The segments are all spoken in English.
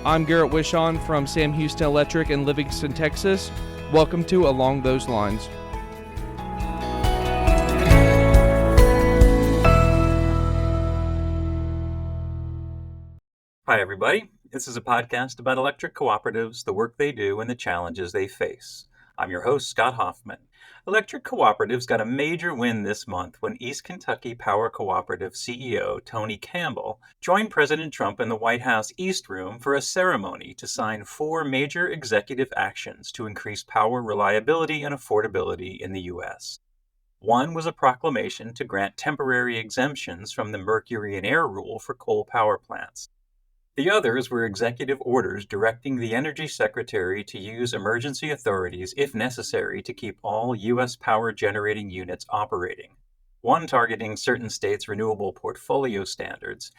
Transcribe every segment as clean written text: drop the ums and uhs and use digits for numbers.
I'm Garrett Wishon from Sam Houston Electric in Livingston, Texas. Welcome to Along Those Lines. Hi, everybody. This is a podcast about electric cooperatives, the work they do, and the challenges they face. I'm your host, Scott Hoffman. Electric cooperatives got a major win this month when East Kentucky Power Cooperative CEO Tony Campbell joined President Trump in the White House East Room for a ceremony to sign 4 major executive actions to increase power reliability and affordability in the U.S. One was a proclamation to grant temporary exemptions from the mercury and air rule for coal power plants. The others were executive orders directing the Energy Secretary to use emergency authorities if necessary to keep all U.S. power generating units operating, one targeting certain states' renewable portfolio standards,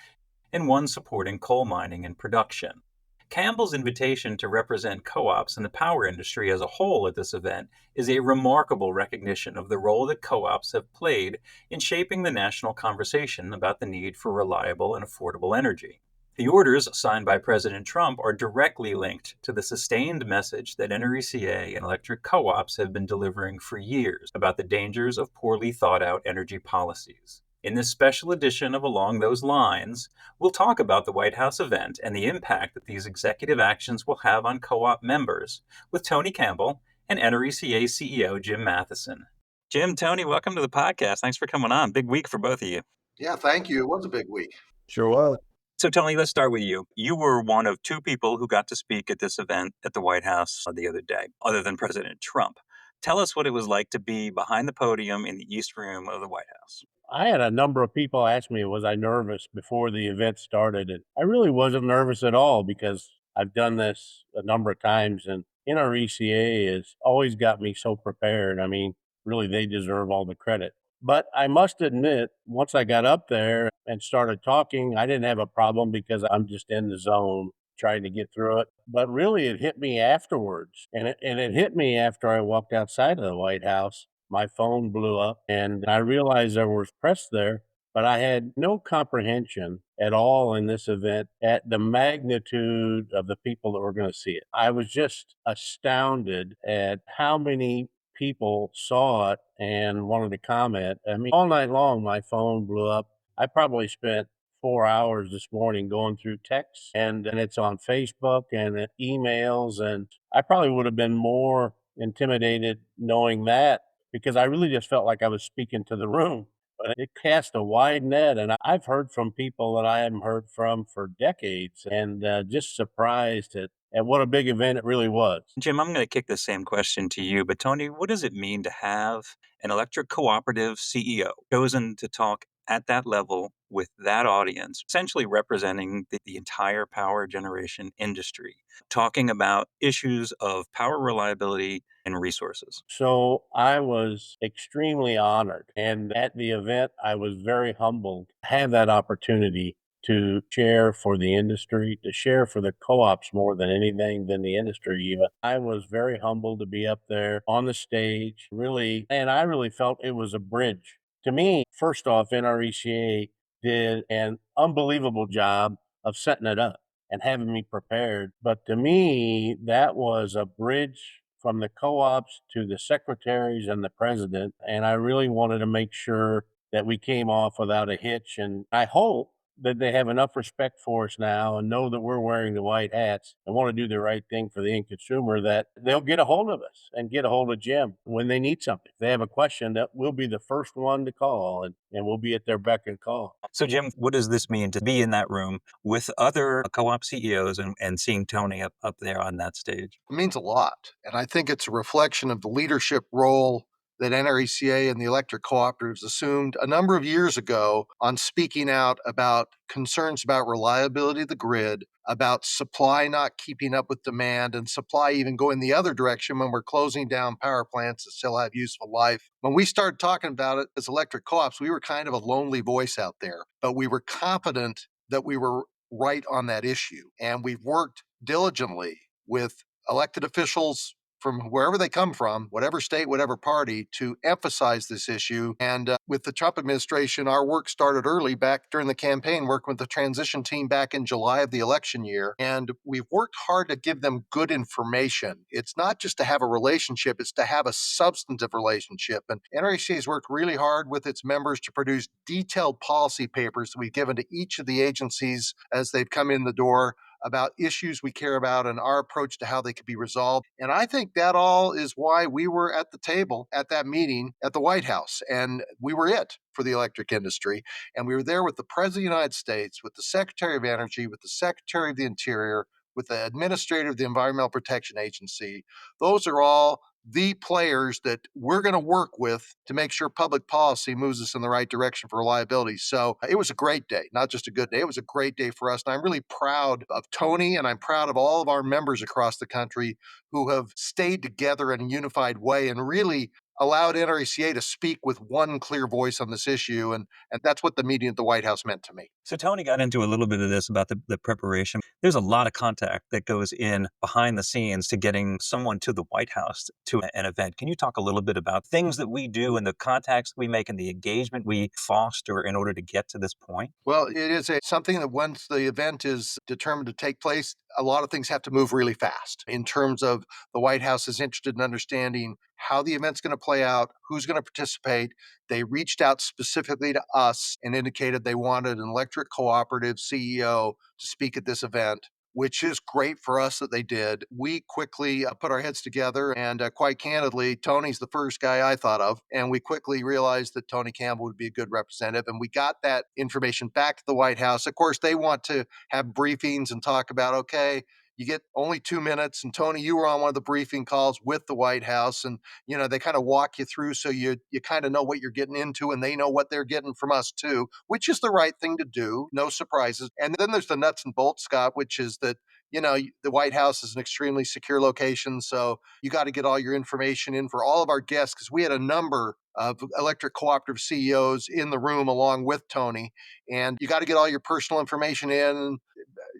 and one supporting coal mining and production. Campbell's invitation to represent co-ops and the power industry as a whole at this event is a remarkable recognition of the role that co-ops have played in shaping the national conversation about the need for reliable and affordable energy. The orders signed by President Trump are directly linked to the sustained message that NRECA and electric co-ops have been delivering for years about the dangers of poorly thought out energy policies. In this special edition of Along Those Lines, we'll talk about the White House event and the impact that these executive actions will have on co-op members with Tony Campbell and NRECA CEO Jim Matheson. Jim, Tony, welcome to the podcast. Thanks for coming on. Big week for both of you. Yeah, thank you. It was a big week. Sure was. So, Tony, let's start with you. You were one of 2 people who got to speak at this event at the White House the other day, other than President Trump. Tell us what it was like to be behind the podium in the East Room of the White House. I had a number of people ask me, was I nervous before the event started? And I really wasn't nervous at all because I've done this a number of times, and NRECA has always got me so prepared. I mean, really, they deserve all the credit. But I must admit, once I got up there and started talking, I didn't have a problem because I'm just in the zone trying to get through it. But really, it hit me afterwards. And it hit me after I walked outside of the White House. My phone blew up and I realized there was press there, but I had no comprehension at all in this event at the magnitude of the people that were going to see it. I was just astounded at how many people saw it and wanted to comment. I mean, all night long, my phone blew up. I probably spent 4 hours this morning going through texts and it's on Facebook and emails. And I probably would have been more intimidated knowing that because I really just felt like I was speaking to the room. But it cast a wide net, and I've heard from people that I haven't heard from for decades, and just surprised at what a big event it really was. Jim, I'm going to kick the same question to you, but Tony, what does it mean to have an electric cooperative CEO chosen to talk at that level with that audience, essentially representing the entire power generation industry, talking about issues of power reliability and resources? So I was extremely honored. And at the event, I was very humbled to have that opportunity to share for the industry, to share for the co-ops more than anything than the industry even. I was very humbled to be up there on the stage, really, and I really felt it was a bridge. To me, first off, NRECA did an unbelievable job of setting it up and having me prepared. But to me, that was a bridge from the co-ops to the secretaries and the president. And I really wanted to make sure that we came off without a hitch. And I hope that they have enough respect for us now and know that we're wearing the white hats and want to do the right thing for the end consumer, that they'll get a hold of us and get a hold of Jim when they need something. If they have a question, that we'll be the first one to call and we'll be at their beck and call. So, Jim, what does this mean to be in that room with other co-op CEOs and seeing Tony up there on that stage? It means a lot. And I think it's a reflection of the leadership role that NRECA and the electric cooperatives assumed a number of years ago on speaking out about concerns about reliability of the grid, about supply not keeping up with demand, and supply even going the other direction when we're closing down power plants that still have useful life. When we started talking about it as electric co-ops, we were kind of a lonely voice out there, but we were confident that we were right on that issue. And we've worked diligently with elected officials, from wherever they come from, whatever state, whatever party, to emphasize this issue. And with the Trump administration, our work started early back during the campaign, working with the transition team back in July of the election year. And we've worked hard to give them good information. It's not just to have a relationship, it's to have a substantive relationship. And NRECA has worked really hard with its members to produce detailed policy papers that we've given to each of the agencies as they've come in the door about issues we care about and our approach to how they could be resolved. And I think that all is why we were at the table at that meeting at the White House. And we were it for the electric industry. And we were there with the President of the United States, with the Secretary of Energy, with the Secretary of the Interior, with the administrator of the Environmental Protection Agency. Those are all the players that we're going to work with to make sure public policy moves us in the right direction for reliability. So it was a great day, not just a good day. It was a great day for us. And I'm really proud of Tony, and I'm proud of all of our members across the country who have stayed together in a unified way and really allowed NRECA to speak with one clear voice on this issue. And that's what the meeting at the White House meant to me. So Tony got into a little bit of this about the preparation. There's a lot of contact that goes in behind the scenes to getting someone to the White House to an event. Can you talk a little bit about things that we do and the contacts we make and the engagement we foster in order to get to this point? Well, it is something that once the event is determined to take place, a lot of things have to move really fast in terms of the White House is interested in understanding how the event's going to play out, who's going to participate. They reached out specifically to us and indicated they wanted an electric cooperative CEO to speak at this event, which is great for us that they did. We quickly put our heads together, and quite candidly, Tony's the first guy I thought of, and we quickly realized that Tony Campbell would be a good representative, and we got that information back to the White House. Of course, they want to have briefings and talk about, okay, you get only 2 minutes. And Tony, you were on one of the briefing calls with the White House, and they kind of walk you through so you kind of know what you're getting into, and they know what they're getting from us too, which is the right thing to do. No surprises. And then there's the nuts and bolts, Scott, which is that the White House is an extremely secure location, so you got to get all your information in for all of our guests, because we had a number of electric cooperative CEOs in the room along with Tony, and you got to get all your personal information in,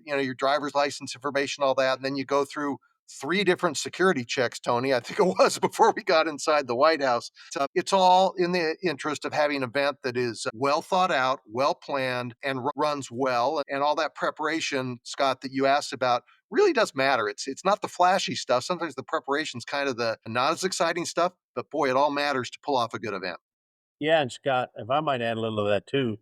your driver's license information, all that. And then you go through 3 different security checks, Tony, I think it was, before we got inside the White House. So it's all in the interest of having an event that is well thought out, well planned, and runs well. And all that preparation, Scott, that you asked about really does matter. It's not the flashy stuff. Sometimes the preparation's kind of the not as exciting stuff, but boy, it all matters to pull off a good event. Yeah, and Scott, if I might add a little of that too,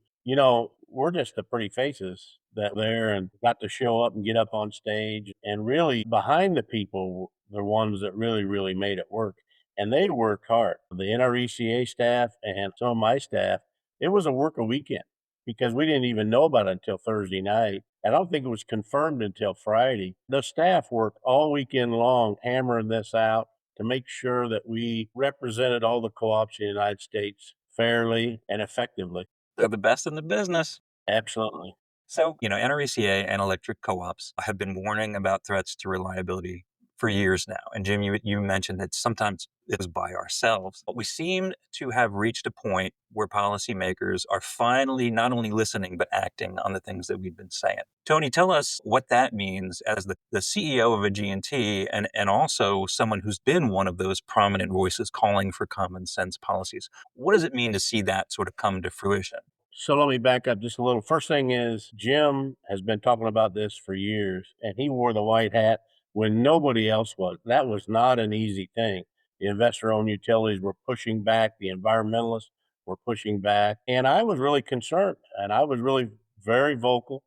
we're just the pretty faces that there and got to show up and get up on stage. And really, behind the people, the ones that really, really made it work. And they worked hard. The NRECA staff and some of my staff, it was a work a weekend because we didn't even know about it until Thursday night. I don't think it was confirmed until Friday. The staff worked all weekend long hammering this out to make sure that we represented all the co-ops in the United States fairly and effectively. They're the best in the business. Absolutely. So, NRECA and electric co-ops have been warning about threats to reliability for years now. And Jim, you mentioned that sometimes it was by ourselves, but we seem to have reached a point where policymakers are finally not only listening, but acting on the things that we've been saying. Tony, tell us what that means as the CEO of a G&T and also someone who's been one of those prominent voices calling for common sense policies. What does it mean to see that sort of come to fruition? So let me back up just a little. First thing is, Jim has been talking about this for years, and he wore the white hat when nobody else was. That was not an easy thing. The investor-owned utilities were pushing back, the environmentalists were pushing back, and I was really concerned, and I was really very vocal,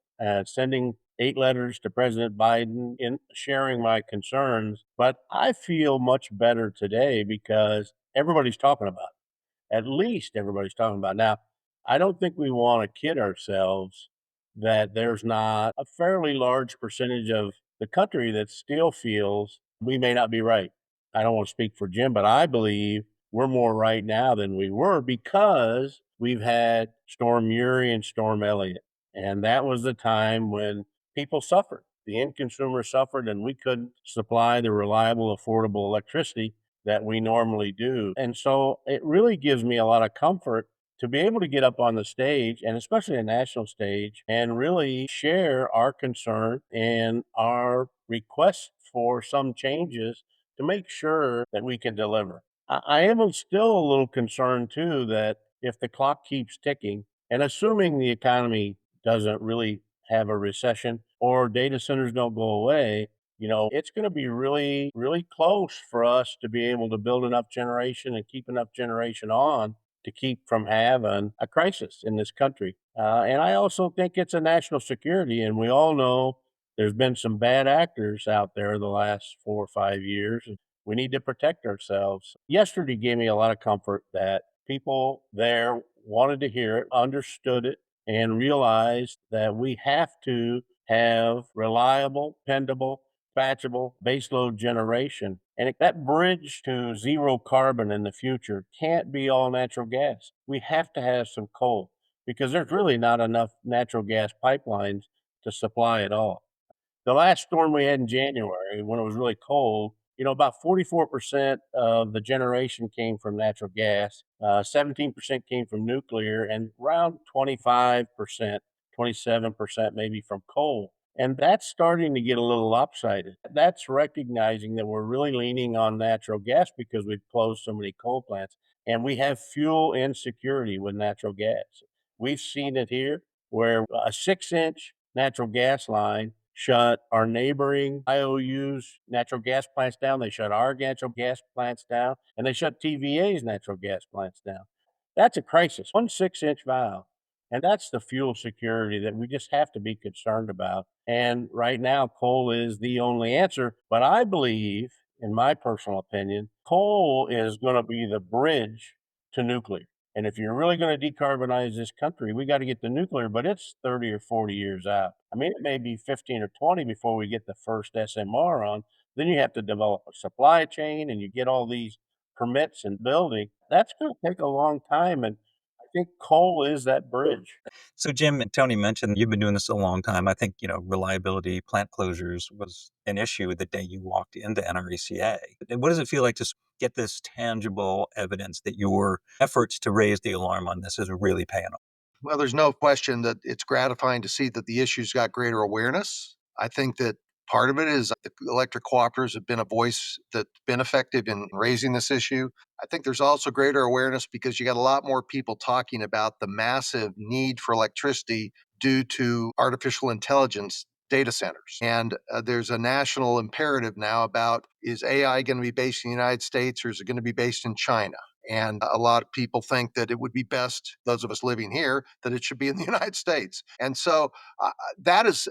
sending 8 letters to President Biden in sharing my concerns. But I feel much better today because everybody's talking about it. At least everybody's talking about it. Now, I don't think we want to kid ourselves that there's not a fairly large percentage of the country that still feels we may not be right. I don't want to speak for Jim, but I believe we're more right now than we were because we've had Storm Uri and Storm Elliott. And that was the time when people suffered. The end consumer suffered, and we couldn't supply the reliable, affordable electricity that we normally do. And so it really gives me a lot of comfort to be able to get up on the stage, and especially a national stage, and really share our concern and our request for some changes to make sure that we can deliver. I am still a little concerned too that if the clock keeps ticking, and assuming the economy doesn't really have a recession or data centers don't go away, it's going to be really, really close for us to be able to build enough generation and keep enough generation on to keep from having a crisis in this country. And I also think it's a national security. And we all know there's been some bad actors out there the last 4 or 5 years. And we need to protect ourselves. Yesterday gave me a lot of comfort that people there wanted to hear it, understood it, and realized that we have to have reliable, dependable, dispatchable baseload generation. And that bridge to zero carbon in the future can't be all natural gas. We have to have some coal because there's really not enough natural gas pipelines to supply it all. The last storm we had in January, when it was really cold, about 44% of the generation came from natural gas, 17% came from nuclear, and around 25%, 27% maybe from coal. And that's starting to get a little lopsided. That's recognizing that we're really leaning on natural gas because we've closed so many coal plants, and we have fuel insecurity with natural gas. We've seen it here where a 6-inch natural gas line shut our neighboring IOU's natural gas plants down. They shut our natural gas plants down, and they shut TVA's natural gas plants down. That's a crisis. 1 6-inch valve. And that's the fuel security that we just have to be concerned about. And right now, coal is the only answer. But I believe, in my personal opinion, coal is going to be the bridge to nuclear. And if you're really going to decarbonize this country, we got to get the nuclear, but it's 30 or 40 years out. I mean, it may be 15 or 20 before we get the first SMR on. Then you have to develop a supply chain and you get all these permits and building. That's going to take a long time. And I think coal is that bridge. So, Jim and Tony mentioned you've been doing this a long time. I think, reliability, plant closures was an issue the day you walked into NRECA. What does it feel like to get this tangible evidence that your efforts to raise the alarm on this is really paying off? Well, there's no question that it's gratifying to see that the issue's got greater awareness. I think that part of it is the electric cooperatives have been a voice that's been effective in raising this issue. I think there's also greater awareness because you got a lot more people talking about the massive need for electricity due to artificial intelligence data centers. And there's a national imperative now about, is AI going to be based in the United States or is it going to be based in China? And a lot of people think that it would be best, those of us living here, that it should be in the United States. And so that has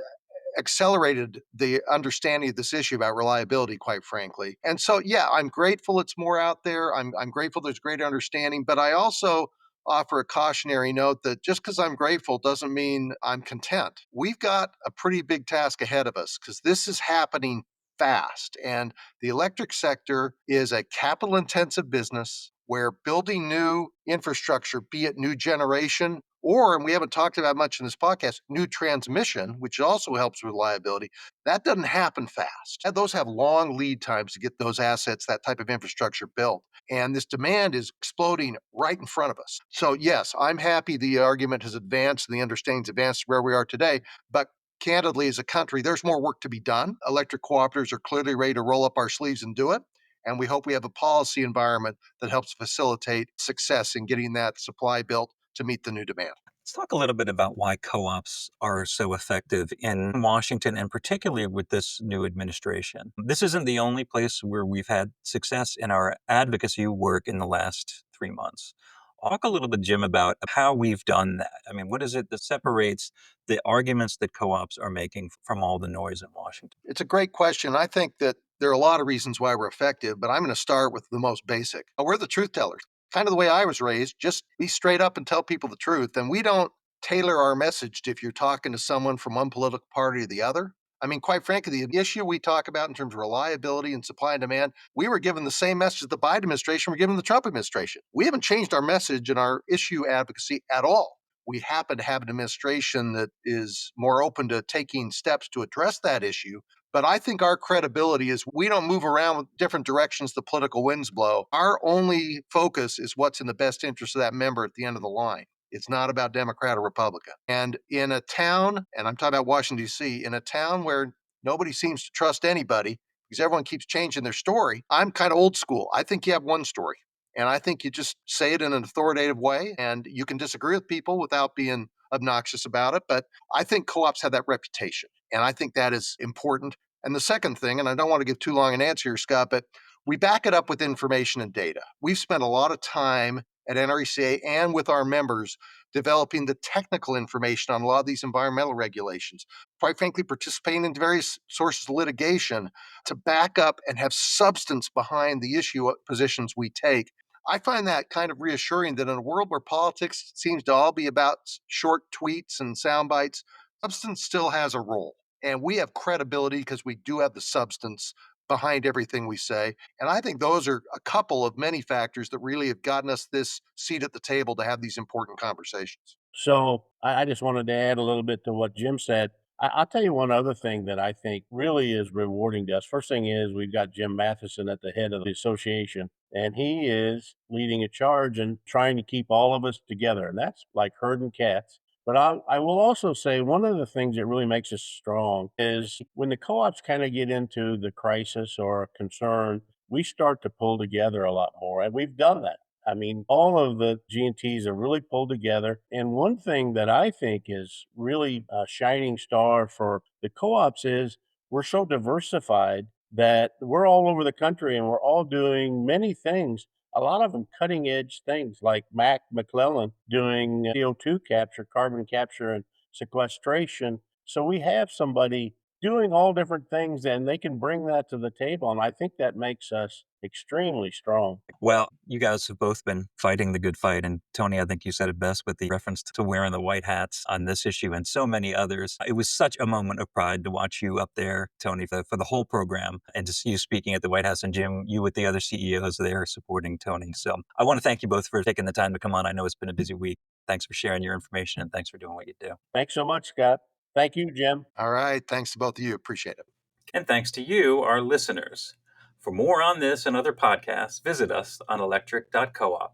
accelerated the understanding of this issue about reliability, quite frankly. And so, yeah, I'm grateful it's more out there. I'm grateful there's greater understanding, but I also offer a cautionary note that just because I'm grateful doesn't mean I'm content. We've got a pretty big task ahead of us because this is happening fast. And the electric sector is a capital intensive business where building new infrastructure, be it new generation, or, and we haven't talked about much in this podcast, new transmission, which also helps with reliability, that doesn't happen fast. And those have long lead times to get those assets, that type of infrastructure built. And this demand is exploding right in front of us. So, yes, I'm happy the argument has advanced and the understanding's advanced to where we are today. But candidly, as a country, there's more work to be done. Electric cooperatives are clearly ready to roll up our sleeves and do it. And we hope we have a policy environment that helps facilitate success in getting that supply built to meet the new demand. Let's talk a little bit about why co-ops are so effective in Washington, and particularly with this new administration. This isn't the only place where we've had success in our advocacy work in the last 3 months. Talk a little bit, Jim, about how we've done that. I mean, what is it that separates the arguments that co-ops are making from all the noise in Washington? It's a great question. I think that there are a lot of reasons why we're effective, but I'm going to start with the most basic. We're the truth tellers. Kind of the way I was raised, just be straight up and tell people the truth. And we don't tailor our message to if you're talking to someone from one political party or the other. I mean, quite frankly, the issue we talk about in terms of reliability and supply and demand, we were given the same message the Biden administration were given the Trump administration. We haven't changed our message and our issue advocacy at all. We happen to have an administration that is more open to taking steps to address that issue. But I think our credibility is we don't move around with different directions the political winds blow. Our only focus is what's in the best interest of that member at the end of the line. It's not about Democrat or Republican. And in a town, and I'm talking about Washington, D.C., in a town where nobody seems to trust anybody, because everyone keeps changing their story. I'm kind of old school. I think you have one story. And I think you just say it in an authoritative way, and you can disagree with people without being obnoxious about it. But I think co-ops have that reputation, and I think that is important. And the second thing, and I don't want to give too long an answer here, Scott, but we back it up with information and data. We've spent a lot of time at NRECA and with our members developing the technical information on a lot of these environmental regulations, quite frankly, participating in various sources of litigation to back up and have substance behind the issue positions we take. I find that kind of reassuring that in a world where politics seems to all be about short tweets and sound bites, substance still has a role. And we have credibility because we do have the substance behind everything we say. And I think those are a couple of many factors that really have gotten us this seat at the table to have these important conversations. So I just wanted to add a little bit to what Jim said. I'll tell you one other thing that I think really is rewarding to us. First thing is we've got Jim Matheson at the head of the association, and he is leading a charge and trying to keep all of us together. And that's like herding cats. But I will also say one of the things that really makes us strong is when the co-ops kind of get into the crisis or a concern, we start to pull together a lot more. And we've done that. I mean, all of the G&Ts are really pulled together. And one thing that I think is really a shining star for the co-ops is we're so diversified that we're all over the country and we're all doing many things, a lot of them cutting edge things like Mac McClellan doing CO2 capture, carbon capture and sequestration. So we have somebody doing all different things and they can bring that to the table. And I think that makes us extremely strong. Well, you guys have both been fighting the good fight. And Tony, I think you said it best with the reference to wearing the white hats on this issue and so many others. It was such a moment of pride to watch you up there, Tony, for the whole program, and to see you speaking at the White House, and Jim, you with the other CEOs there supporting Tony. So I want to thank you both for taking the time to come on. I know it's been a busy week. Thanks for sharing your information, and thanks for doing what you do. Thanks so much, Scott. Thank you, Jim. All right. Thanks to both of you. Appreciate it. And thanks to you, our listeners. For more on this and other podcasts, visit us on electric.coop.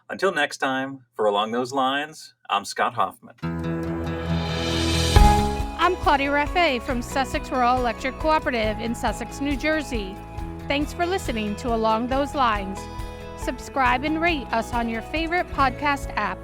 Until next time, for Along Those Lines, I'm Scott Hoffman. I'm Claudia Raffet from Sussex Rural Electric Cooperative in Sussex, New Jersey. Thanks for listening to Along Those Lines. Subscribe and rate us on your favorite podcast app.